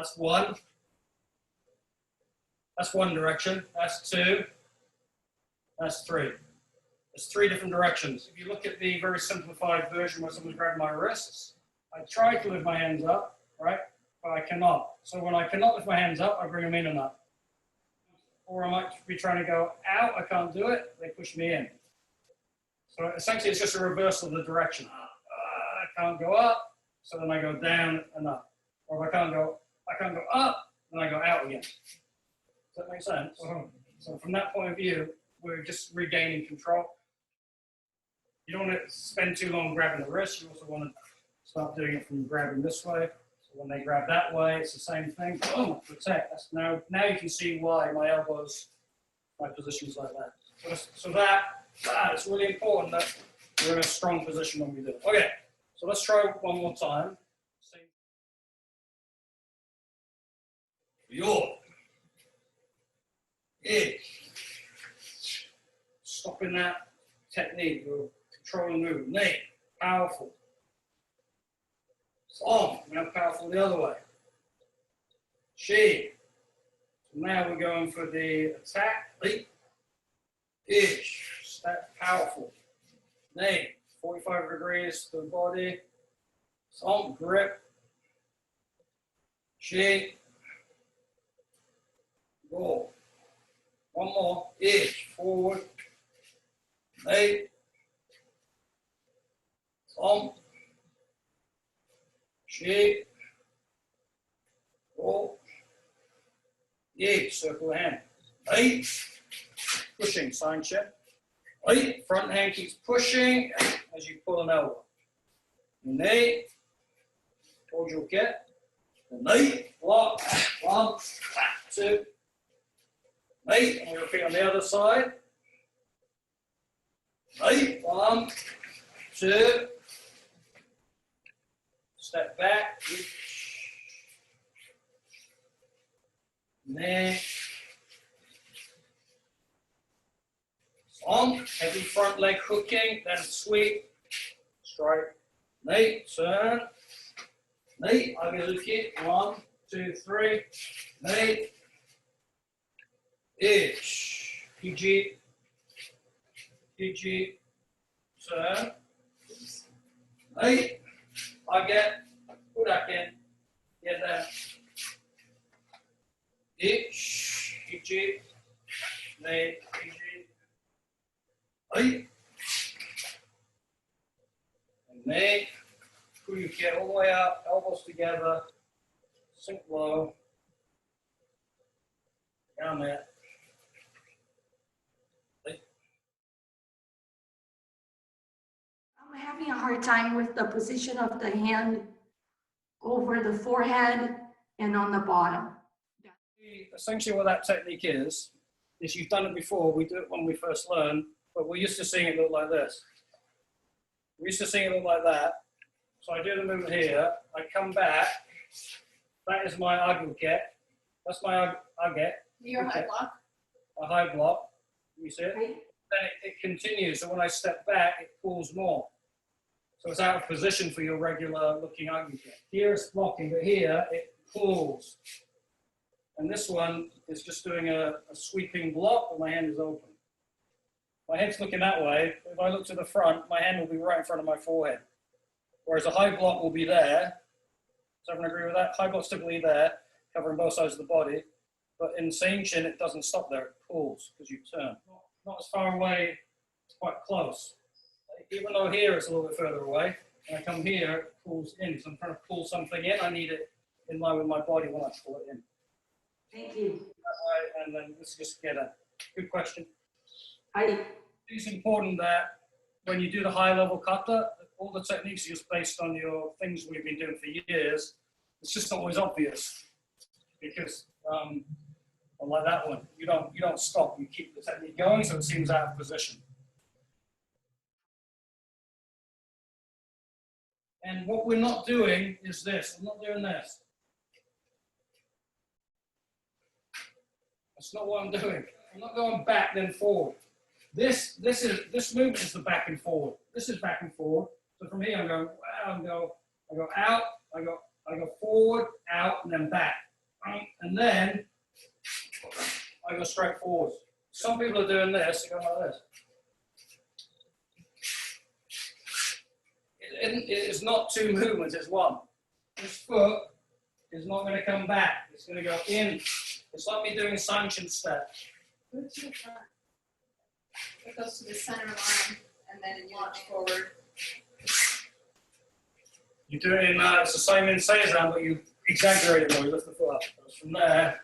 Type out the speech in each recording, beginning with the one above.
That's one. That's one direction. That's two. That's three. There's three different directions. If you look at the very simplified version where someone's grabbing my wrists, I try to lift my hands up, right? But I cannot. So when I cannot lift my hands up, I bring them in and up. Or I might be trying to go out, I can't do it, they push me in. So essentially it's just a reversal of the direction. I can't go up, so then I go down and up. Or if I can't go up, then I go out again. Does that make sense? So from that point of view, we're just regaining control. You don't want to spend too long grabbing the wrist. You also want to start doing it from grabbing this way. So when they grab that way, it's the same thing. Boom, protect. That's now you can see why my elbows, my position's like that. So that it's really important that we're in a strong position when we do it. Okay, so let's try one more time. Your stopping that technique, you're controlling the movement. Knee, powerful. It's on, now powerful the other way. She. So now we're going for the attack. Leap. Ish. Step, powerful. Knee, 45 degrees to the body. It's on, grip. She. Go. One more. Ish. Forward. Knee. On. She. Go. Circle the hand. Eight. Pushing, Sanchin. Eight. Front hand keeps pushing as you pull an elbow. Knee. Towards your get. Knee. Block. One. Two. Knee. And we repeat on the other side. Knee. One. Two. Step back. Knee. On. Heavy front leg hooking. Then sweep. Strike. Knee. Turn. Knee. Agaluki. 1, 2, 3. Knee. Ish. PG. PG. Turn. Knee. I get. Uraken. Get that. Ish. PG. Knee. PG. Hey. And knee. Pull your get all the way up, elbows together, sink low. Down there. Hey. I'm having a hard time with the position of the hand over the forehead and on the bottom. Essentially what that technique is you've done it before, we do it when we first learn, but we're used to seeing it look like this. We're used to seeing it look like that. So I do the movement here, I come back, that is my aguket, that's my aguket. Your high block? A high block, you see it? Right. Then it continues, so when I step back, it pulls more. So it's out of position for your regular looking aguket. Here it's blocking, but here it pulls. And this one is just doing a sweeping block, but my hand is open. My head's looking that way. If I look to the front, my hand will be right in front of my forehead. Whereas a high block will be there. Does everyone agree with that? High block's typically there, covering both sides of the body. But in Seiyunchin, it doesn't stop there. It pulls because you turn. Not as far away, it's quite close. Even though here it's a little bit further away, when I come here, it pulls in. So I'm trying to pull something in. I need it in line with my body when I pull it in. Thank you. And then let's just get a good question. I It's important that when you do the high level kata, all the techniques are just based on your things we've been doing for years. It's just not always obvious because, like that one, you don't stop. You keep the technique going, so it seems out of position. And what we're not doing is this. I'm not doing this. That's not what I'm doing. I'm not going back then forward. This movement is the back and forward. This is back and forward. So from here I'm going wow, I go out, I go forward, out, and then back. And then I go straight forward. Some people are doing this, they're going like this. It's not two movements, it's one. This foot is not going to come back. It's going to go in. It's like me doing a Sanchin step. Go to the front. It goes to the center line, and then you launch forward. You do it in, it's the same in Seiyunchin, but you exaggerate it more. You lift the foot up. It goes from there.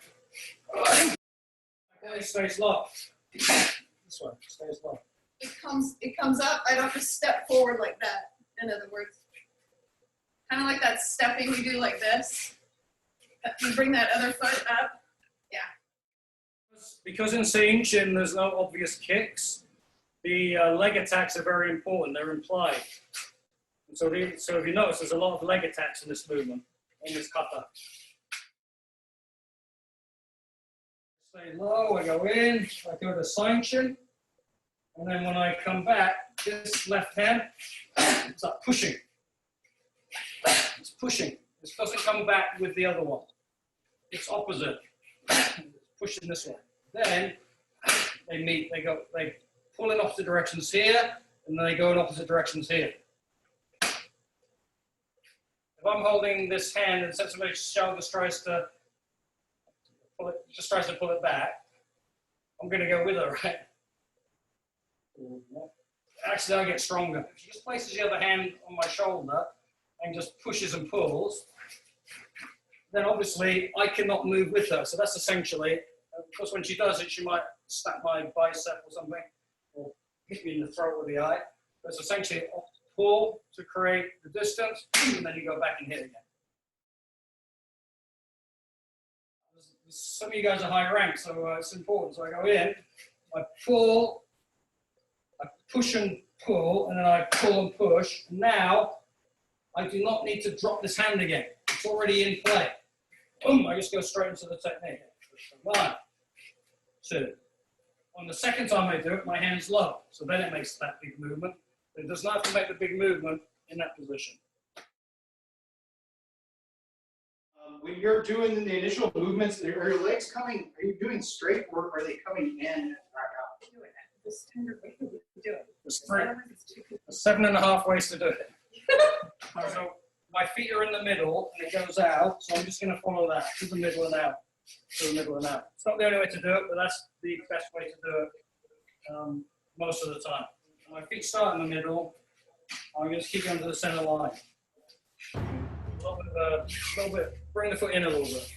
Okay, stays low. This way, stays low. It comes up. I don't have to step forward like that. In other words, kind of like that stepping you do like this. You bring that other foot up. Yeah. Because in Seiyunchin there's no obvious kicks, the leg attacks are very important. They're implied. And so if you notice, there's a lot of leg attacks in this movement, in this kata. Stay low, I go in, I go to Sanchin, and then when I come back, this left hand, it's like pushing. It's pushing. This doesn't come back with the other one. It's opposite. It's pushing this way. Then they meet, they pull in opposite directions here, and then they go in opposite directions here. If I'm holding this hand and somebody shoulder tries to pull it back, I'm going to go with her, right? Actually, I get stronger. If she just places the other hand on my shoulder and just pushes and pulls, then obviously I cannot move with her. So that's essentially, because when she does it, she might snap my bicep or something, or hit me in the throat with the eye. But it's essentially pull to create the distance, and then you go back and hit again. Some of you guys are high ranked, so it's important. So I go in, I pull, I push and pull, and then I pull and push. Now, I do not need to drop this hand again. It's already in play. Boom, I just go straight into the technique. 1, 2. On the second time I do it, my hand's low. So then it makes that big movement. It does not have to make the big movement in that position. When you're doing the initial movements, are your legs coming, are you doing straight or are they coming in and back out? Do it. The standard way to do it. There's 7.5 ways to do it. So my feet are in the middle and it goes out, so I'm just going to follow that to the middle and out, to the middle and out. It's not the only way to do it, but that's the best way to do it most of the time. My feet start in the middle. I'm going to keep going to the center line. A little bit, bring the foot in a little bit.